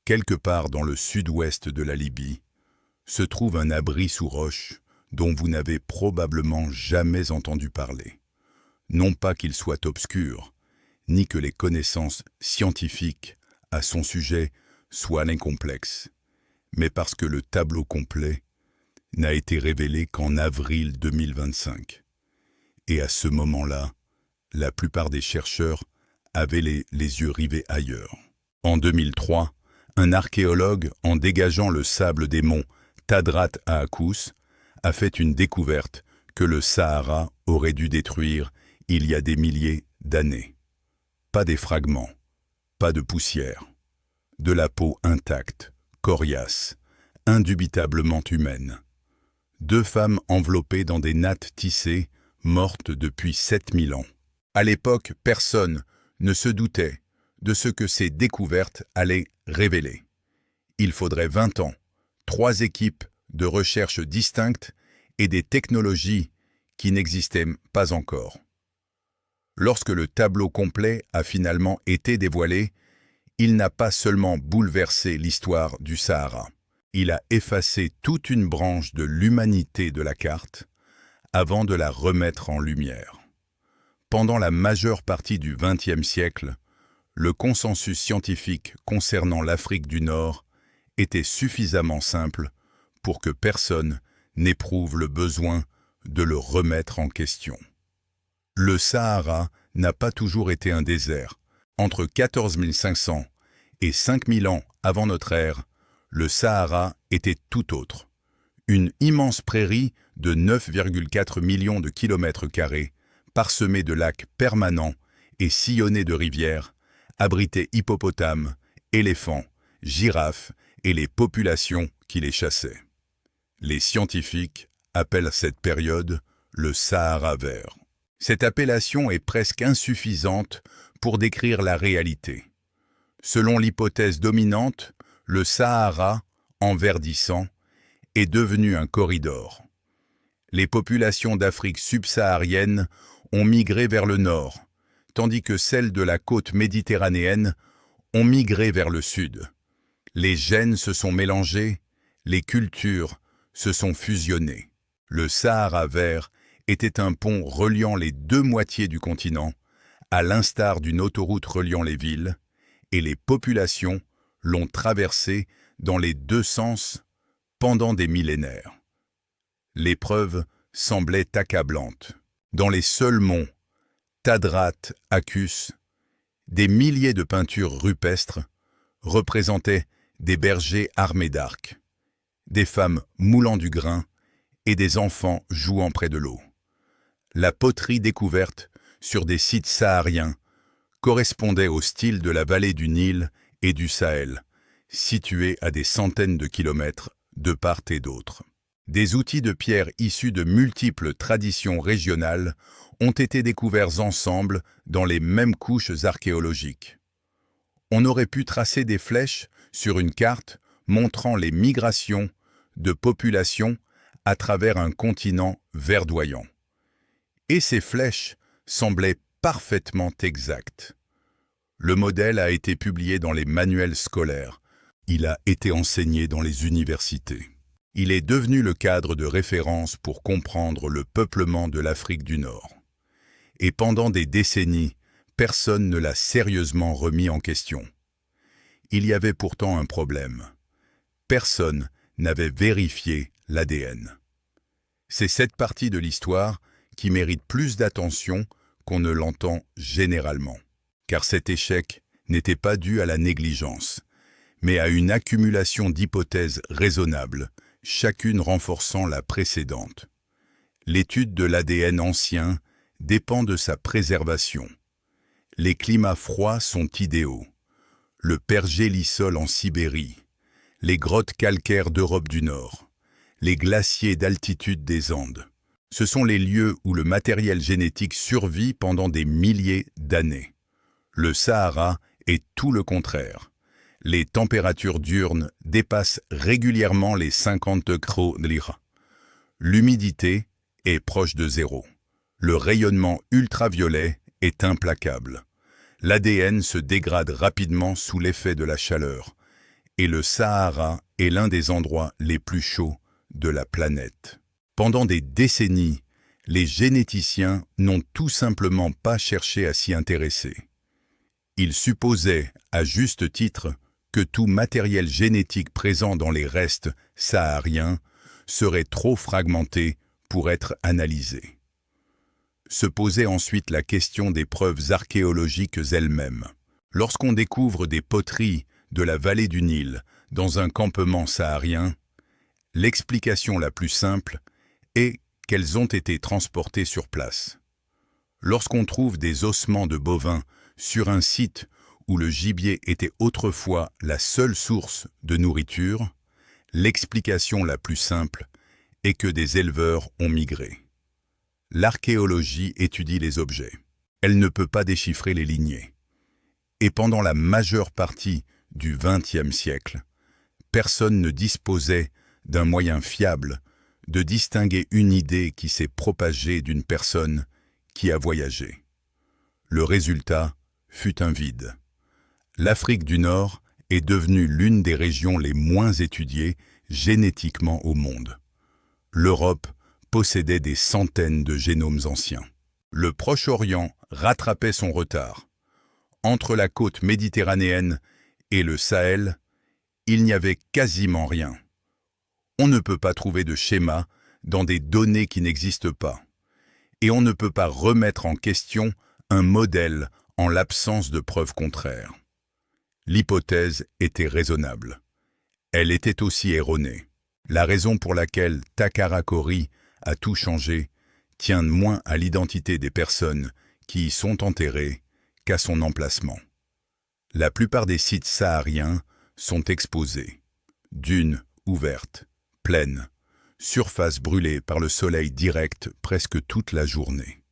Quelque part dans le sud-ouest de la Libye, se trouve un abri sous roche dont vous n'avez probablement jamais entendu parler. Non pas qu'il soit obscur, ni que les connaissances scientifiques à son sujet soient incomplexes, mais parce que le tableau complet n'a été révélé qu'en avril 2025. Et à ce moment-là, la plupart des chercheurs avaient les yeux rivés ailleurs. En 2003, un archéologue, en dégageant le sable des monts Tadrat à Akous, a fait une découverte que le Sahara aurait dû détruire il y a des milliers d'années. Pas des fragments, pas de poussière, de la peau intacte, coriace, indubitablement humaine. 2 femmes enveloppées dans des nattes tissées, mortes depuis 7000 ans. À l'époque, personne ne se doutait de ce que ces découvertes allaient révéler. Il faudrait 20 ans, 3 équipes de recherche distinctes et des technologies qui n'existaient pas encore. Lorsque le tableau complet a finalement été dévoilé, il n'a pas seulement bouleversé l'histoire du Sahara. Il a effacé toute une branche de l'humanité de la carte avant de la remettre en lumière. Pendant la majeure partie du XXe siècle, le consensus scientifique concernant l'Afrique du Nord était suffisamment simple pour que personne n'éprouve le besoin de le remettre en question. Le Sahara n'a pas toujours été un désert. Entre 14 500 et 5 000 ans avant notre ère, le Sahara était tout autre. Une immense prairie de 9,4 millions de kilomètres carrés, parsemée de lacs permanents et sillonnée de rivières, abritait hippopotames, éléphants, girafes et les populations qui les chassaient. Les scientifiques appellent cette période le Sahara vert. Cette appellation est presque insuffisante pour décrire la réalité. Selon l'hypothèse dominante, le Sahara, en verdissant, est devenu un corridor. Les populations d'Afrique subsaharienne ont migré vers le nord, tandis que celles de la côte méditerranéenne ont migré vers le sud. Les gènes se sont mélangés, les cultures se sont fusionnées. Le Sahara vert était un pont reliant les 2 moitiés du continent, à l'instar d'une autoroute reliant les villes, et les populations l'ont traversé dans les 2 sens pendant des millénaires. L'épreuve semblait accablante. Dans les seuls monts Tadrat, Akous, des milliers de peintures rupestres représentaient des bergers armés d'arcs, des femmes moulant du grain et des enfants jouant près de l'eau. La poterie découverte sur des sites sahariens correspondait au style de la vallée du Nil et du Sahel, situés à des centaines de kilomètres de part et d'autre. Des outils de pierre issus de multiples traditions régionales ont été découverts ensemble dans les mêmes couches archéologiques. On aurait pu tracer des flèches sur une carte montrant les migrations de populations à travers un continent verdoyant. Et ces flèches semblaient parfaitement exactes. Le modèle a été publié dans les manuels scolaires. Il a été enseigné dans les universités. Il est devenu le cadre de référence pour comprendre le peuplement de l'Afrique du Nord. Et pendant des décennies, personne ne l'a sérieusement remis en question. Il y avait pourtant un problème. Personne n'avait vérifié l'ADN. C'est cette partie de l'histoire qui mérite plus d'attention qu'on ne l'entend généralement. Car cet échec n'était pas dû à la négligence, mais à une accumulation d'hypothèses raisonnables, chacune renforçant la précédente. L'étude de l'ADN ancien dépend de sa préservation. Les climats froids sont idéaux. Le pergélisol en Sibérie, les grottes calcaires d'Europe du Nord, les glaciers d'altitude des Andes. Ce sont les lieux où le matériel génétique survit pendant des milliers d'années. Le Sahara est tout le contraire. Les températures diurnes dépassent régulièrement les 50 degrés. L'humidité est proche de 0. Le rayonnement ultraviolet est implacable. L'ADN se dégrade rapidement sous l'effet de la chaleur, et le Sahara est l'un des endroits les plus chauds de la planète. Pendant des décennies, les généticiens n'ont tout simplement pas cherché à s'y intéresser. Ils supposaient, à juste titre, que tout matériel génétique présent dans les restes sahariens serait trop fragmenté pour être analysé. Se posait ensuite la question des preuves archéologiques elles-mêmes. Lorsqu'on découvre des poteries de la vallée du Nil dans un campement saharien, l'explication la plus simple est qu'elles ont été transportées sur place. Lorsqu'on trouve des ossements de bovins sur un site où le gibier était autrefois la seule source de nourriture, l'explication la plus simple est que des éleveurs ont migré. L'archéologie étudie les objets. Elle ne peut pas déchiffrer les lignées. Et pendant la majeure partie du XXe siècle, personne ne disposait d'un moyen fiable de distinguer une idée qui s'est propagée d'une personne qui a voyagé. Le résultat fut un vide. L'Afrique du Nord est devenue l'une des régions les moins étudiées génétiquement au monde. L'Europe possédait des centaines de génomes anciens. Le Proche-Orient rattrapait son retard. Entre la côte méditerranéenne et le Sahel, il n'y avait quasiment rien. On ne peut pas trouver de schéma dans des données qui n'existent pas. Et on ne peut pas remettre en question un modèle en l'absence de preuves contraires. L'hypothèse était raisonnable. Elle était aussi erronée. La raison pour laquelle Takara Kori a tout changé tient moins à l'identité des personnes qui y sont enterrées qu'à son emplacement. La plupart des sites sahariens sont exposés. Dunes ouvertes, pleines, surfaces brûlées par le soleil direct presque toute la journée.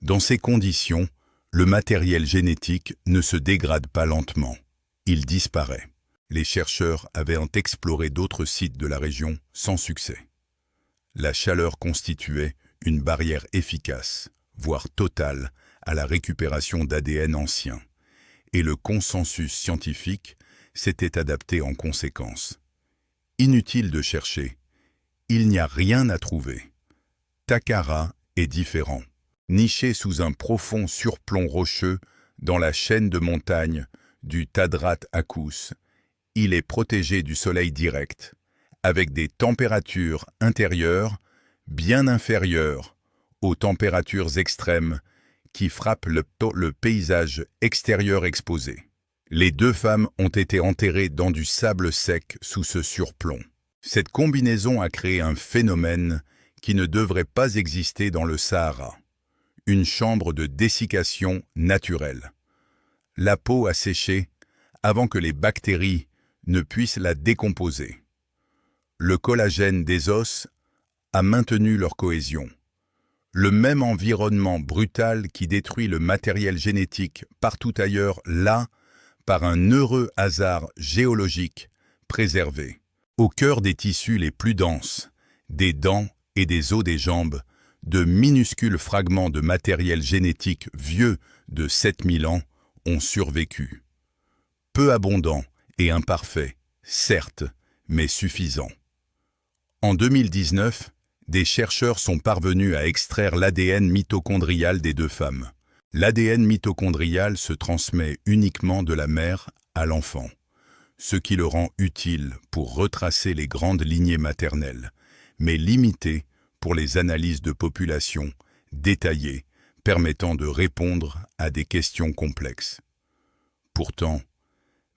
Dans ces conditions, le matériel génétique ne se dégrade pas lentement. Il disparaît. Les chercheurs avaient exploré d'autres sites de la région sans succès. La chaleur constituait une barrière efficace, voire totale, à la récupération d'ADN ancien, et le consensus scientifique s'était adapté en conséquence. Inutile de chercher, il n'y a rien à trouver. Takara est différent. Niché sous un profond surplomb rocheux dans la chaîne de montagnes du Tadrat Akous, il est protégé du soleil direct, avec des températures intérieures bien inférieures aux températures extrêmes qui frappent le paysage extérieur exposé. Les deux femmes ont été enterrées dans du sable sec sous ce surplomb. Cette combinaison a créé un phénomène qui ne devrait pas exister dans le Sahara. Une chambre de dessiccation naturelle. La peau a séché avant que les bactéries ne puissent la décomposer. Le collagène des os a maintenu leur cohésion. Le même environnement brutal qui détruit le matériel génétique partout ailleurs l'a, par un heureux hasard géologique, préservé. Au cœur des tissus les plus denses, des dents et des os des jambes, de minuscules fragments de matériel génétique vieux de 7000 ans ont survécu. Peu abondants et imparfaits, certes, mais suffisants. En 2019, des chercheurs sont parvenus à extraire l'ADN mitochondrial des deux femmes. L'ADN mitochondrial se transmet uniquement de la mère à l'enfant, ce qui le rend utile pour retracer les grandes lignées maternelles, mais limité pour les analyses de population détaillées permettant de répondre à des questions complexes. Pourtant,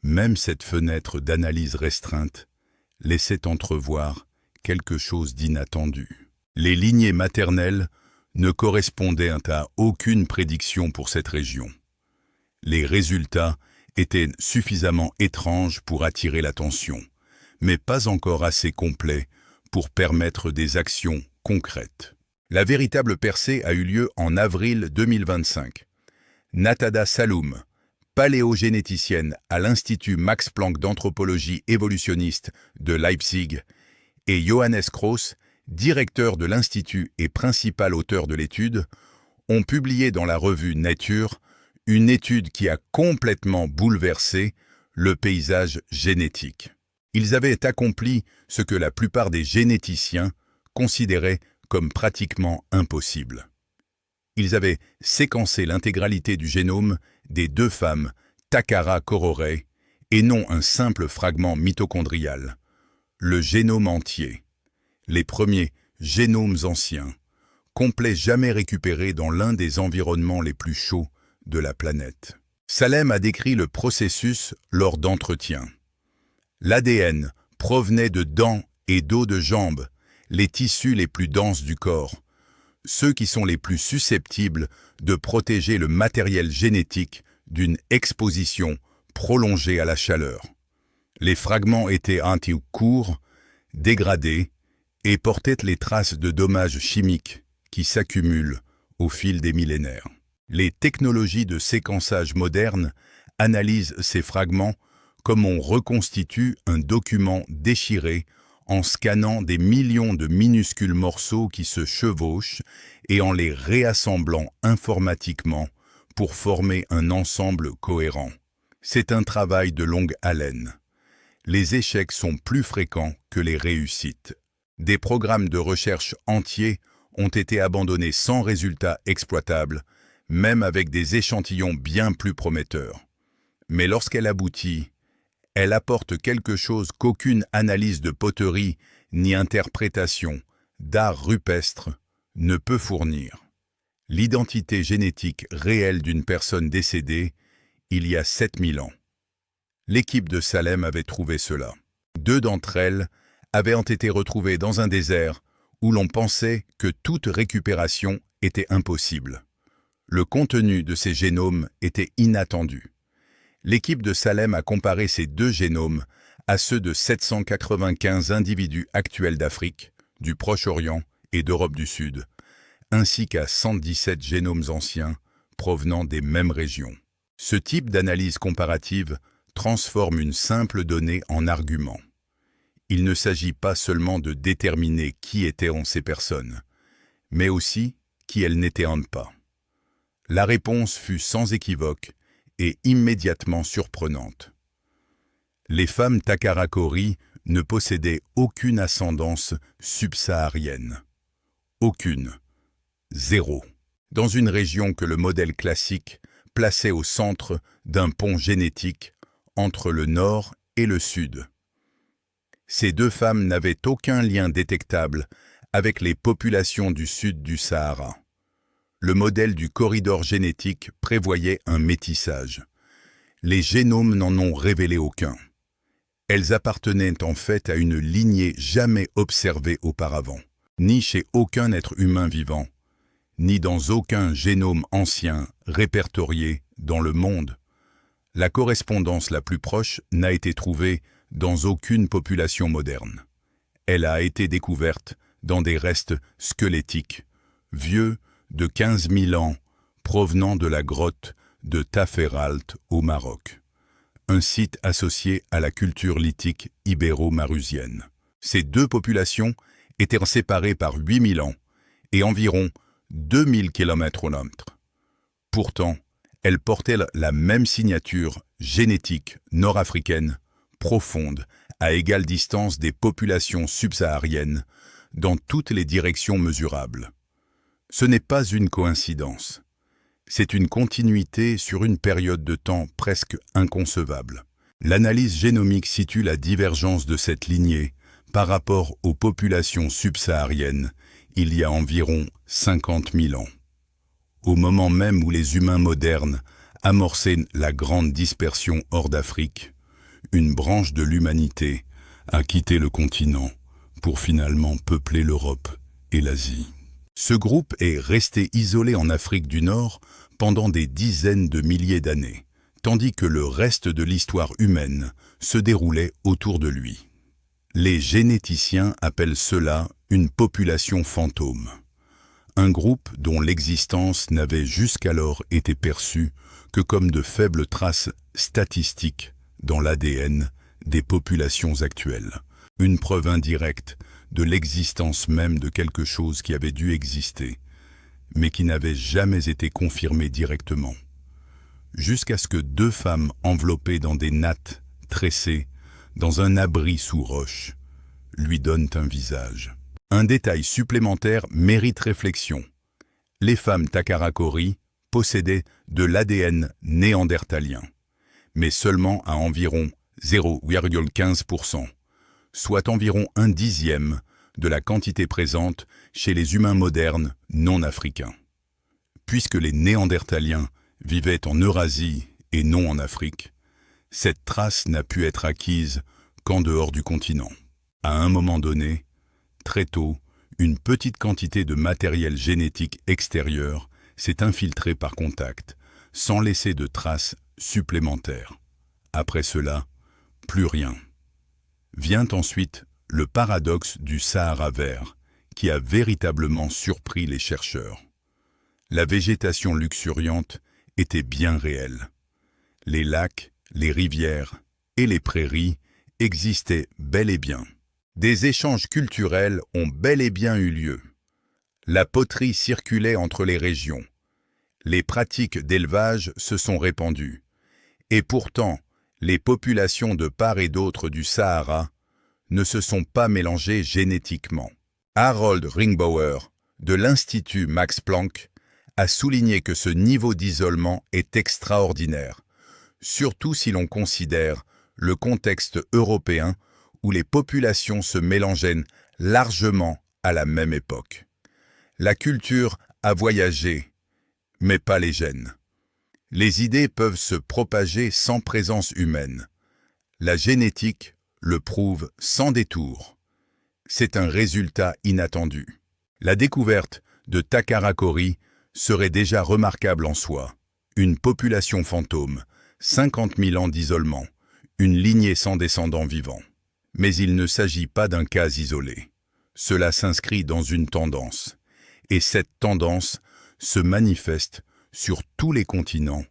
même cette fenêtre d'analyse restreinte laissait entrevoir quelque chose d'inattendu. Les lignées maternelles ne correspondaient à aucune prédiction pour cette région. Les résultats étaient suffisamment étranges pour attirer l'attention, mais pas encore assez complets pour permettre des actions concrètes. La véritable percée a eu lieu en avril 2025. Natada Saloum, paléogénéticienne à l'Institut Max Planck d'anthropologie évolutionniste de Leipzig, et Johannes Kroos, directeur de l'Institut et principal auteur de l'étude, ont publié dans la revue Nature une étude qui a complètement bouleversé le paysage génétique. Ils avaient accompli ce que la plupart des généticiens considéraient comme pratiquement impossible. Ils avaient séquencé l'intégralité du génome des deux femmes Takara Korore et non un simple fragment mitochondrial, le génome entier, les premiers génomes anciens, complets jamais récupérés dans l'un des environnements les plus chauds de la planète. Salem a décrit le processus lors d'entretiens. L'ADN provenait de dents et d'os de jambes, les tissus les plus denses du corps, ceux qui sont les plus susceptibles de protéger le matériel génétique d'une exposition prolongée à la chaleur. Les fragments étaient courts, dégradés et portaient les traces de dommages chimiques qui s'accumulent au fil des millénaires. Les technologies de séquençage modernes analysent ces fragments comme on reconstitue un document déchiré en scannant des millions de minuscules morceaux qui se chevauchent et en les réassemblant informatiquement pour former un ensemble cohérent. C'est un travail de longue haleine. Les échecs sont plus fréquents que les réussites. Des programmes de recherche entiers ont été abandonnés sans résultat exploitable, même avec des échantillons bien plus prometteurs. Mais lorsqu'elle aboutit, elle apporte quelque chose qu'aucune analyse de poterie ni interprétation d'art rupestre ne peut fournir. L'identité génétique réelle d'une personne décédée il y a 7000 ans. L'équipe de Salem avait trouvé cela. 2 d'entre elles avaient été retrouvées dans un désert où l'on pensait que toute récupération était impossible. Le contenu de ces génomes était inattendu. L'équipe de Salem a comparé ces 2 génomes à ceux de 795 individus actuels d'Afrique, du Proche-Orient et d'Europe du Sud, ainsi qu'à 117 génomes anciens provenant des mêmes régions. Ce type d'analyse comparative transforme une simple donnée en argument. Il ne s'agit pas seulement de déterminer qui étaient ces personnes, mais aussi qui elles n'étaient pas. La réponse fut sans équivoque et immédiatement surprenante. Les femmes Takarakori ne possédaient aucune ascendance subsaharienne. Aucune. 0. Dans une région que le modèle classique plaçait au centre d'un pont génétique entre le nord et le sud. Ces 2 femmes n'avaient aucun lien détectable avec les populations du sud du Sahara. Le modèle du corridor génétique prévoyait un métissage. Les génomes n'en ont révélé aucun. Elles appartenaient en fait à une lignée jamais observée auparavant, ni chez aucun être humain vivant, ni dans aucun génome ancien répertorié dans le monde. La correspondance la plus proche n'a été trouvée dans aucune population moderne. Elle a été découverte dans des restes squelettiques, vieux de 15 000 ans, provenant de la grotte de Taferalt au Maroc, un site associé à la culture lithique ibéro-marusienne. Ces 2 populations étaient séparées par 8000 ans et environ 2000 km/h. Pourtant, elles portaient la même signature génétique nord-africaine, profonde, à égale distance des populations subsahariennes, dans toutes les directions mesurables. Ce n'est pas une coïncidence. C'est une continuité sur une période de temps presque inconcevable. L'analyse génomique situe la divergence de cette lignée par rapport aux populations subsahariennes il y a environ 50 000 ans. Au moment même où les humains modernes amorçaient la grande dispersion hors d'Afrique, une branche de l'humanité a quitté le continent pour finalement peupler l'Europe et l'Asie. Ce groupe est resté isolé en Afrique du Nord pendant des dizaines de milliers d'années, tandis que le reste de l'histoire humaine se déroulait autour de lui. Les généticiens appellent cela une population fantôme, un groupe dont l'existence n'avait jusqu'alors été perçue que comme de faibles traces statistiques dans l'ADN des populations actuelles, une preuve indirecte de l'existence même de quelque chose qui avait dû exister, mais qui n'avait jamais été confirmé directement. Jusqu'à ce que 2 femmes enveloppées dans des nattes tressés, dans un abri sous roche, lui donnent un visage. Un détail supplémentaire mérite réflexion. Les femmes Takarakori possédaient de l'ADN néandertalien, mais seulement à environ 0,15%, soit environ 1/10 de la quantité présente chez les humains modernes non africains. Puisque les néandertaliens vivaient en Eurasie et non en Afrique, cette trace n'a pu être acquise qu'en dehors du continent. À un moment donné, très tôt, une petite quantité de matériel génétique extérieur s'est infiltrée par contact, sans laisser de traces supplémentaires. Après cela, plus rien. Vient ensuite le paradoxe du Sahara vert, qui a véritablement surpris les chercheurs. La végétation luxuriante était bien réelle. Les lacs, les rivières et les prairies existaient bel et bien. Des échanges culturels ont bel et bien eu lieu. La poterie circulait entre les régions. Les pratiques d'élevage se sont répandues. Et pourtant, les populations de part et d'autre du Sahara ne se sont pas mélangées génétiquement. Harold Ringbauer, de l'Institut Max Planck, a souligné que ce niveau d'isolement est extraordinaire, surtout si l'on considère le contexte européen où les populations se mélangeaient largement à la même époque. La culture a voyagé, mais pas les gènes. Les idées peuvent se propager sans présence humaine. La génétique le prouve sans détour. C'est un résultat inattendu. La découverte de Takarakori serait déjà remarquable en soi. Une population fantôme, 50 000 ans d'isolement, une lignée sans descendants vivants. Mais il ne s'agit pas d'un cas isolé. Cela s'inscrit dans une tendance. Et cette tendance se manifeste sur tous les continents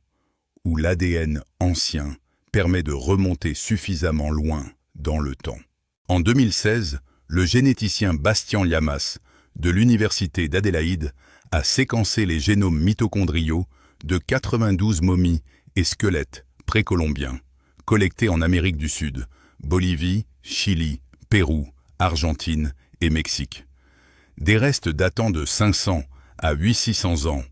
où l'ADN ancien permet de remonter suffisamment loin dans le temps. En 2016, le généticien Bastian Llamas de l'Université d'Adélaïde a séquencé les génomes mitochondriaux de 92 momies et squelettes précolombiens collectés en Amérique du Sud, Bolivie, Chili, Pérou, Argentine et Mexique. Des restes datant de 500 à 800 ans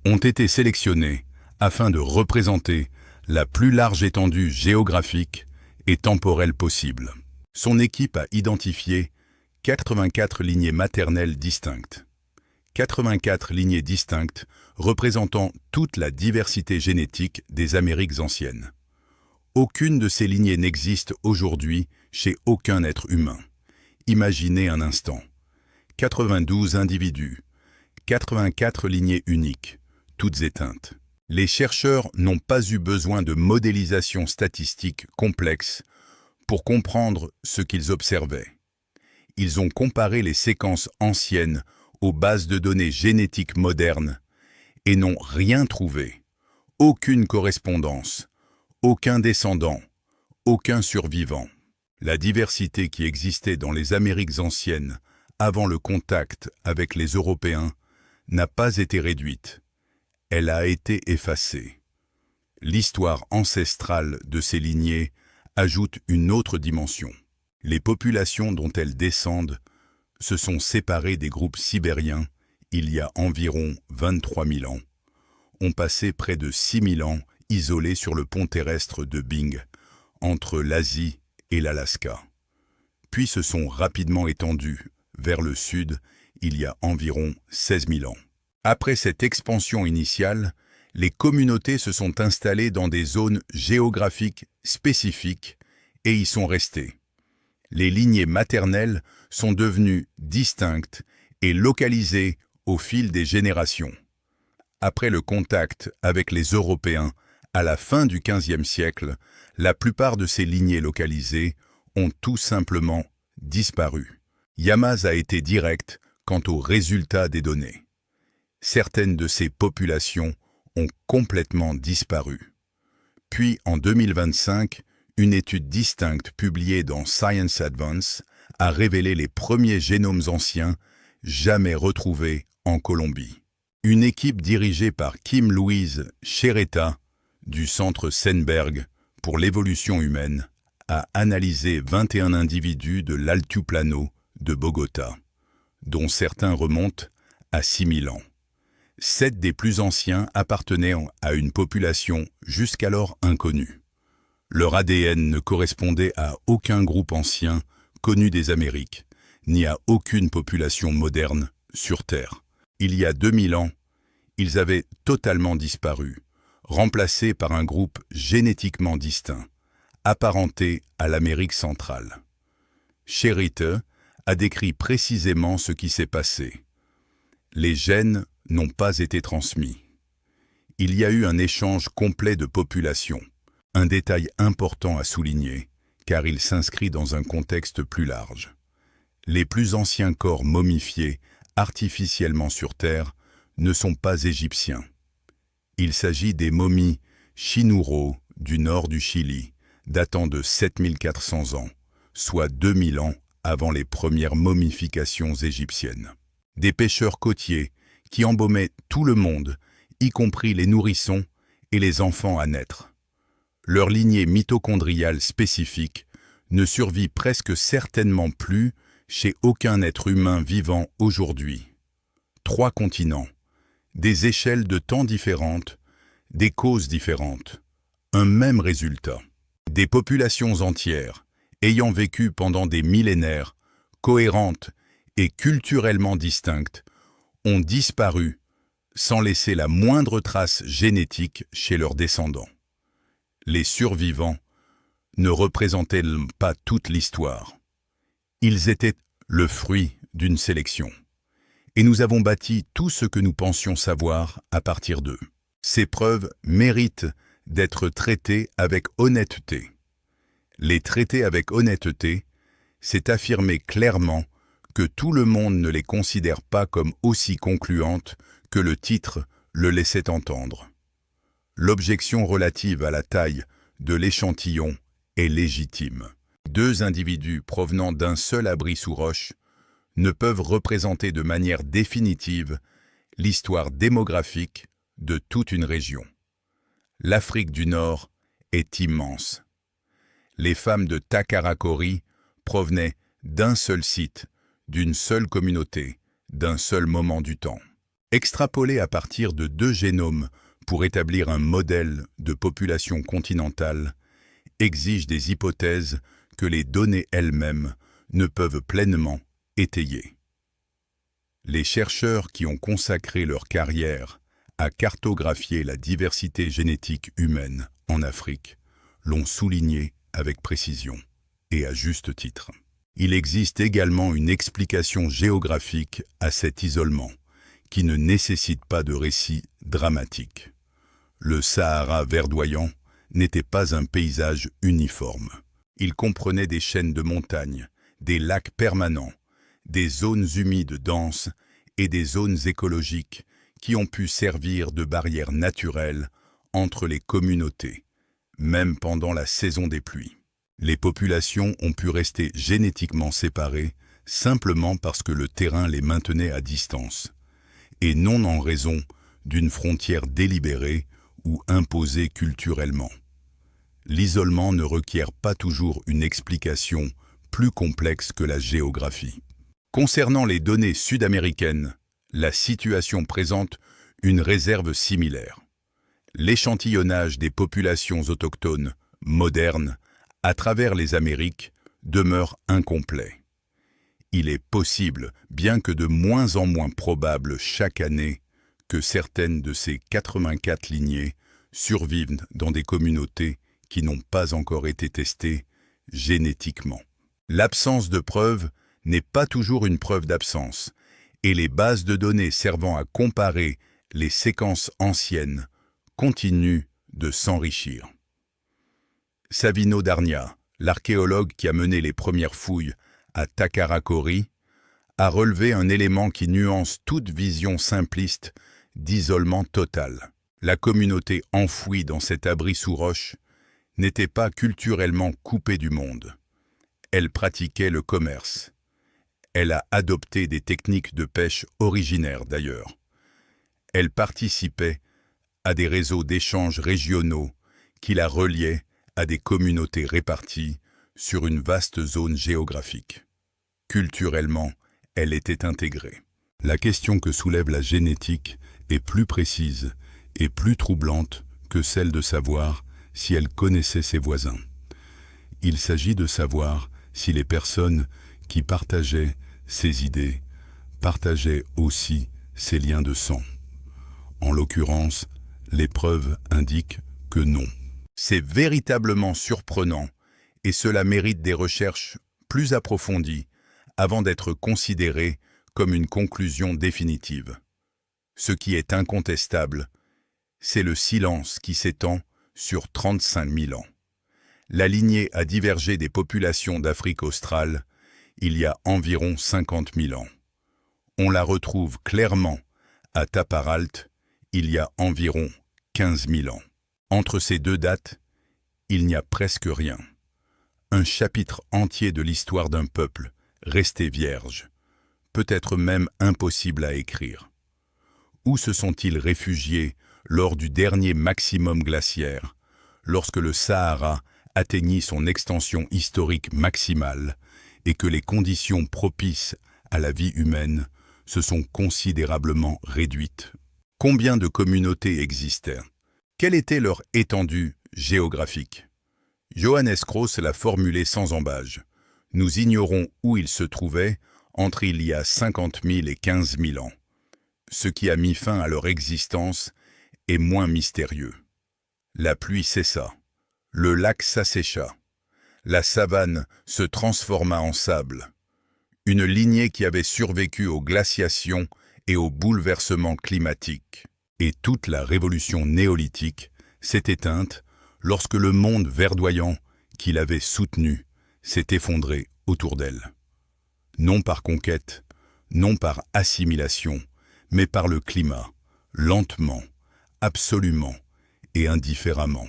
ont été sélectionnés afin de représenter la plus large étendue géographique et temporelle possible. Son équipe a identifié 84 lignées maternelles distinctes. 84 lignées distinctes représentant toute la diversité génétique des Amériques anciennes. Aucune de ces lignées n'existe aujourd'hui chez aucun être humain. Imaginez un instant. 92 individus, 84 lignées uniques, toutes éteintes. Les chercheurs n'ont pas eu besoin de modélisation statistique complexe pour comprendre ce qu'ils observaient. Ils ont comparé les séquences anciennes aux bases de données génétiques modernes et n'ont rien trouvé. Aucune correspondance, aucun descendant, aucun survivant. La diversité qui existait dans les Amériques anciennes avant le contact avec les Européens n'a pas été réduite. Elle a été effacée. L'histoire ancestrale de ces lignées ajoute une autre dimension. Les populations dont elles descendent se sont séparées des groupes sibériens il y a environ 23 000 ans, ont passé près de 6 000 ans isolés sur le pont terrestre de Bing, entre l'Asie et l'Alaska, puis se sont rapidement étendus vers le sud il y a environ 16 000 ans. Après cette expansion initiale, les communautés se sont installées dans des zones géographiques spécifiques et y sont restées. Les lignées maternelles sont devenues distinctes et localisées au fil des générations. Après le contact avec les Européens à la fin du XVe siècle, la plupart de ces lignées localisées ont tout simplement disparu. Llamas a été direct quant aux résultats des données. Certaines de ces populations ont complètement disparu. Puis, en 2025, une étude distincte publiée dans Science Advance a révélé les premiers génomes anciens jamais retrouvés en Colombie. Une équipe dirigée par Kim-Louise Chereta du Centre Sennberg pour l'évolution humaine a analysé 21 individus de l'Altiplano de Bogota, dont certains remontent à 6000 ans. 7 des plus anciens appartenaient à une population jusqu'alors inconnue. Leur ADN ne correspondait à aucun groupe ancien connu des Amériques, ni à aucune population moderne sur Terre. Il y a 2000 ans, ils avaient totalement disparu, remplacés par un groupe génétiquement distinct, apparenté à l'Amérique centrale. Sherite a décrit précisément ce qui s'est passé. Les gènes n'ont pas été transmis. Il y a eu un échange complet de populations, un détail important à souligner, car il s'inscrit dans un contexte plus large. Les plus anciens corps momifiés artificiellement sur Terre ne sont pas égyptiens. Il s'agit des momies Chinuro du nord du Chili, datant de 7400 ans, soit 2000 ans avant les premières momifications égyptiennes. Des pêcheurs côtiers qui embaumaient tout le monde, y compris les nourrissons et les enfants à naître. Leur lignée mitochondriale spécifique ne survit presque certainement plus chez aucun être humain vivant aujourd'hui. 3 continents, des échelles de temps différentes, des causes différentes, un même résultat. Des populations entières, ayant vécu pendant des millénaires, cohérentes et culturellement distinctes, ont disparu sans laisser la moindre trace génétique chez leurs descendants. Les survivants ne représentaient pas toute l'histoire. Ils étaient le fruit d'une sélection. Et nous avons bâti tout ce que nous pensions savoir à partir d'eux. Ces preuves méritent d'être traitées avec honnêteté. Les traiter avec honnêteté, c'est affirmer clairement que tout le monde ne les considère pas comme aussi concluantes que le titre le laissait entendre. L'objection relative à la taille de l'échantillon est légitime. 2 individus provenant d'un seul abri sous roche ne peuvent représenter de manière définitive l'histoire démographique de toute une région. L'Afrique du Nord est immense. Les femmes de Takarakori provenaient d'un seul site, d'une seule communauté, d'un seul moment du temps. Extrapoler à partir de 2 génomes pour établir un modèle de population continentale exige des hypothèses que les données elles-mêmes ne peuvent pleinement étayer. Les chercheurs qui ont consacré leur carrière à cartographier la diversité génétique humaine en Afrique l'ont souligné avec précision, et à juste titre. Il existe également une explication géographique à cet isolement, qui ne nécessite pas de récit dramatique. Le Sahara verdoyant n'était pas un paysage uniforme. Il comprenait des chaînes de montagnes, des lacs permanents, des zones humides denses et des zones écologiques qui ont pu servir de barrière naturelle entre les communautés, même pendant la saison des pluies. Les populations ont pu rester génétiquement séparées simplement parce que le terrain les maintenait à distance, et non en raison d'une frontière délibérée ou imposée culturellement. L'isolement ne requiert pas toujours une explication plus complexe que la géographie. Concernant les données sud-américaines, la situation présente une réserve similaire. L'échantillonnage des populations autochtones modernes à travers les Amériques demeure incomplet. Il est possible, bien que de moins en moins probable chaque année, que certaines de ces 84 lignées survivent dans des communautés qui n'ont pas encore été testées génétiquement. L'absence de preuves n'est pas toujours une preuve d'absence, et les bases de données servant à comparer les séquences anciennes continuent de s'enrichir. Savino Darnia, l'archéologue qui a mené les premières fouilles à Takarakori, a relevé un élément qui nuance toute vision simpliste d'isolement total. La communauté enfouie dans cet abri sous roche n'était pas culturellement coupée du monde. Elle pratiquait le commerce. Elle a adopté des techniques de pêche originaires d'ailleurs. Elle participait à des réseaux d'échanges régionaux qui la reliaient à des communautés réparties sur une vaste zone géographique. Culturellement, elle était intégrée. La question que soulève la génétique est plus précise et plus troublante que celle de savoir si elle connaissait ses voisins. Il s'agit de savoir si les personnes qui partageaient ces idées partageaient aussi ces liens de sang. En l'occurrence, les preuves indiquent que non. C'est véritablement surprenant et cela mérite des recherches plus approfondies avant d'être considéré comme une conclusion définitive. Ce qui est incontestable, c'est le silence qui s'étend sur 35 000 ans. La lignée a divergé des populations d'Afrique australe il y a environ 50 000 ans. On la retrouve clairement à Taparalt il y a environ 15 000 ans. Entre ces deux dates, il n'y a presque rien. Un chapitre entier de l'histoire d'un peuple resté vierge, peut-être même impossible à écrire. Où se sont-ils réfugiés lors du dernier maximum glaciaire, lorsque le Sahara atteignit son extension historique maximale et que les conditions propices à la vie humaine se sont considérablement réduites? Combien de communautés existaient? Quelle était leur étendue géographique? Johannes Krauss l'a formulé sans embâge. Nous ignorons où ils se trouvaient entre il y a 50 000 et 15 000 ans. Ce qui a mis fin à leur existence est moins mystérieux. La pluie cessa, le lac s'assécha, la savane se transforma en sable. Une lignée qui avait survécu aux glaciations et aux bouleversements climatiques. Et toute la révolution néolithique s'est éteinte lorsque le monde verdoyant qui l'avait soutenue s'est effondré autour d'elle. Non par conquête, non par assimilation, mais par le climat, lentement, absolument et indifféremment.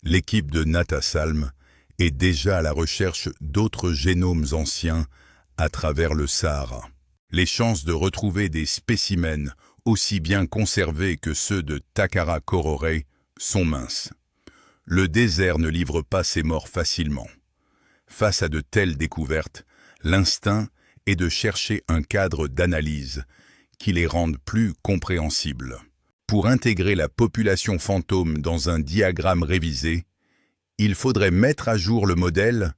L'équipe de Nata Salm est déjà à la recherche d'autres génomes anciens à travers le Sahara. Les chances de retrouver des spécimens aussi bien conservés que ceux de Takara Kororé sont minces. Le désert ne livre pas ses morts facilement. Face à de telles découvertes, l'instinct est de chercher un cadre d'analyse qui les rende plus compréhensibles. Pour intégrer la population fantôme dans un diagramme révisé, il faudrait mettre à jour le modèle,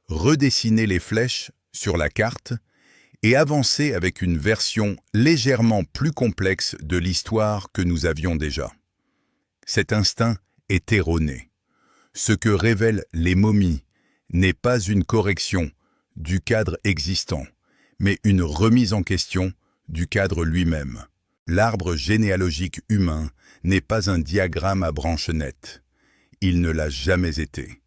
redessiner les flèches sur la carte et avancer avec une version légèrement plus complexe de l'histoire que nous avions déjà. Cet instinct est erroné. Ce que révèlent les momies n'est pas une correction du cadre existant, mais une remise en question du cadre lui-même. L'arbre généalogique humain n'est pas un diagramme à branches nettes. Il ne l'a jamais été.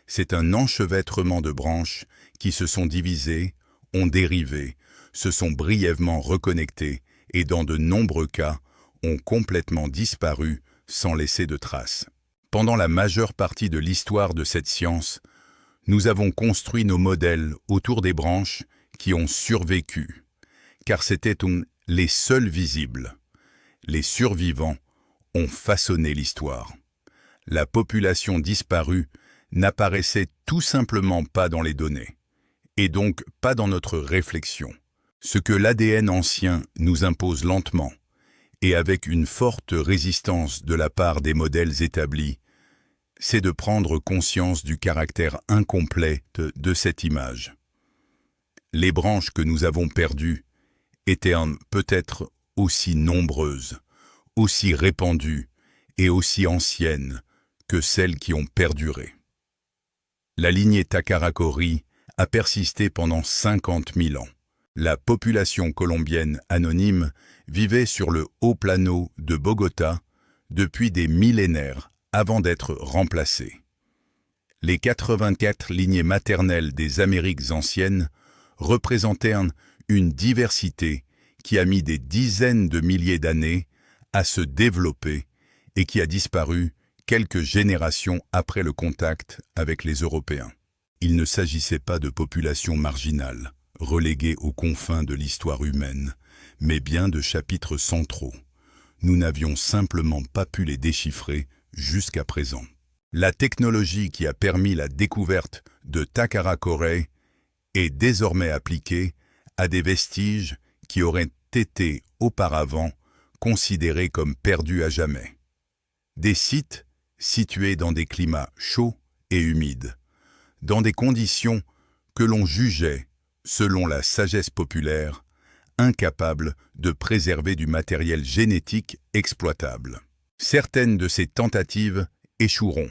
C'est un enchevêtrement de branches qui se sont divisées, ont dérivé, se sont brièvement reconnectées et dans de nombreux cas ont complètement disparu sans laisser de traces. Pendant la majeure partie de l'histoire de cette science, nous avons construit nos modèles autour des branches qui ont survécu, car c'étaient les seuls visibles. Les survivants ont façonné l'histoire. La population disparue n'apparaissait tout simplement pas dans les données, et donc pas dans notre réflexion. Ce que l'ADN ancien nous impose lentement, et avec une forte résistance de la part des modèles établis, c'est de prendre conscience du caractère incomplet de cette image. Les branches que nous avons perdues étaient peut-être aussi nombreuses, aussi répandues et aussi anciennes que celles qui ont perduré. La lignée Takarakori a persisté pendant 50 000 ans. La population colombienne anonyme vivait sur le haut plateau de Bogota depuis des millénaires avant d'être remplacée. Les 84 lignées maternelles des Amériques anciennes représentaient une diversité qui a mis des dizaines de milliers d'années à se développer et qui a disparu quelques générations après le contact avec les Européens. Il ne s'agissait pas de populations marginales, reléguées aux confins de l'histoire humaine, mais bien de chapitres centraux. Nous n'avions simplement pas pu les déchiffrer jusqu'à présent. La technologie qui a permis la découverte de Takara-Korei est désormais appliquée à des vestiges qui auraient été auparavant considérés comme perdus à jamais. Des sites situés dans des climats chauds et humides, dans des conditions que l'on jugeait, selon la sagesse populaire, incapables de préserver du matériel génétique exploitable. Certaines de ces tentatives échoueront.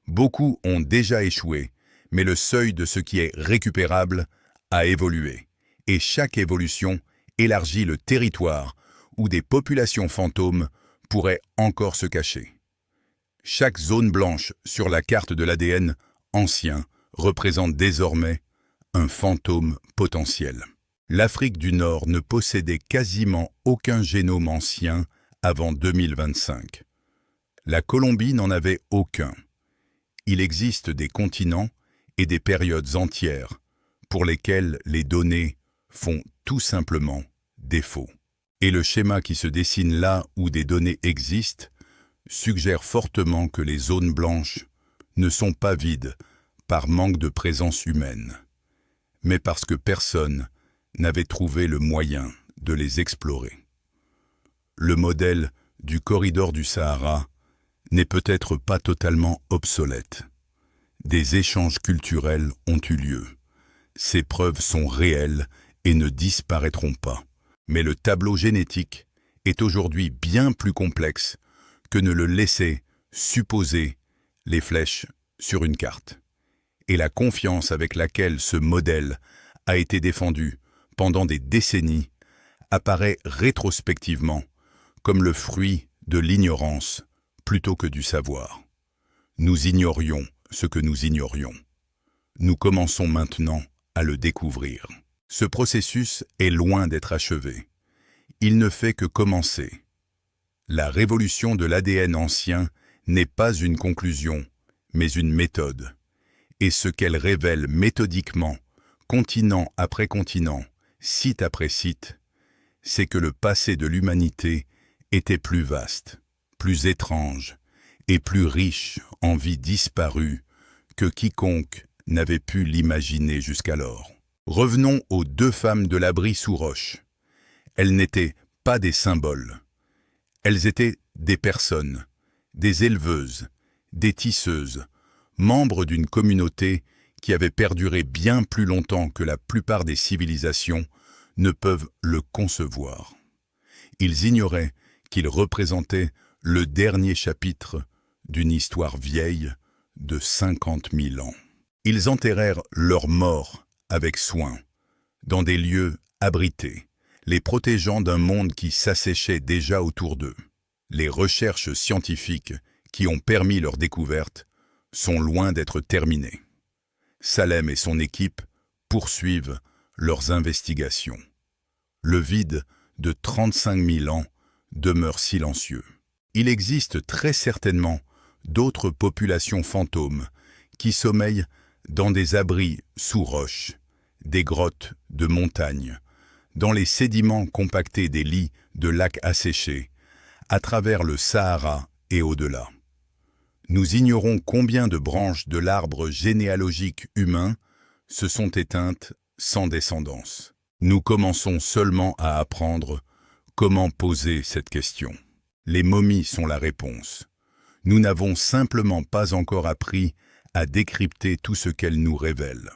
Beaucoup ont déjà échoué, mais le seuil de ce qui est récupérable a évolué, et chaque évolution élargit le territoire où des populations fantômes pourraient encore se cacher. Chaque zone blanche sur la carte de l'ADN ancien représente désormais un fantôme potentiel. L'Afrique du Nord ne possédait quasiment aucun génome ancien avant 2025. La Colombie n'en avait aucun. Il existe des continents et des périodes entières pour lesquelles les données font tout simplement défaut. Et le schéma qui se dessine là où des données existent suggère fortement que les zones blanches ne sont pas vides par manque de présence humaine, mais parce que personne n'avait trouvé le moyen de les explorer. Le modèle du corridor du Sahara n'est peut-être pas totalement obsolète. Des échanges culturels ont eu lieu. Ces preuves sont réelles et ne disparaîtront pas. Mais le tableau génétique est aujourd'hui bien plus complexe que ne le laissaient supposer les flèches sur une carte. Et la confiance avec laquelle ce modèle a été défendu pendant des décennies apparaît rétrospectivement comme le fruit de l'ignorance plutôt que du savoir. Nous ignorions ce que nous ignorions. Nous commençons maintenant à le découvrir. Ce processus est loin d'être achevé. Il ne fait que commencer. La révolution de l'ADN ancien n'est pas une conclusion, mais une méthode. Et ce qu'elle révèle méthodiquement, continent après continent, site après site, c'est que le passé de l'humanité était plus vaste, plus étrange et plus riche en vies disparues que quiconque n'avait pu l'imaginer jusqu'alors. Revenons aux deux femmes de l'abri sous roche. Elles n'étaient pas des symboles. Elles étaient des personnes, des éleveuses, des tisseuses, membres d'une communauté qui avait perduré bien plus longtemps que la plupart des civilisations ne peuvent le concevoir. Ils ignoraient qu'ils représentaient le dernier chapitre d'une histoire vieille de 50 000 ans. Ils enterrèrent leurs morts avec soin, dans des lieux abrités, les protégeant d'un monde qui s'asséchait déjà autour d'eux. Les recherches scientifiques qui ont permis leur découverte sont loin d'être terminées. Salem et son équipe poursuivent leurs investigations. Le vide de 35 000 ans demeure silencieux. Il existe très certainement d'autres populations fantômes qui sommeillent dans des abris sous roches, des grottes de montagnes, dans les sédiments compactés des lits de lacs asséchés, à travers le Sahara et au-delà. Nous ignorons combien de branches de l'arbre généalogique humain se sont éteintes sans descendance. Nous commençons seulement à apprendre comment poser cette question. Les momies sont la réponse. Nous n'avons simplement pas encore appris à décrypter tout ce qu'elles nous révèlent.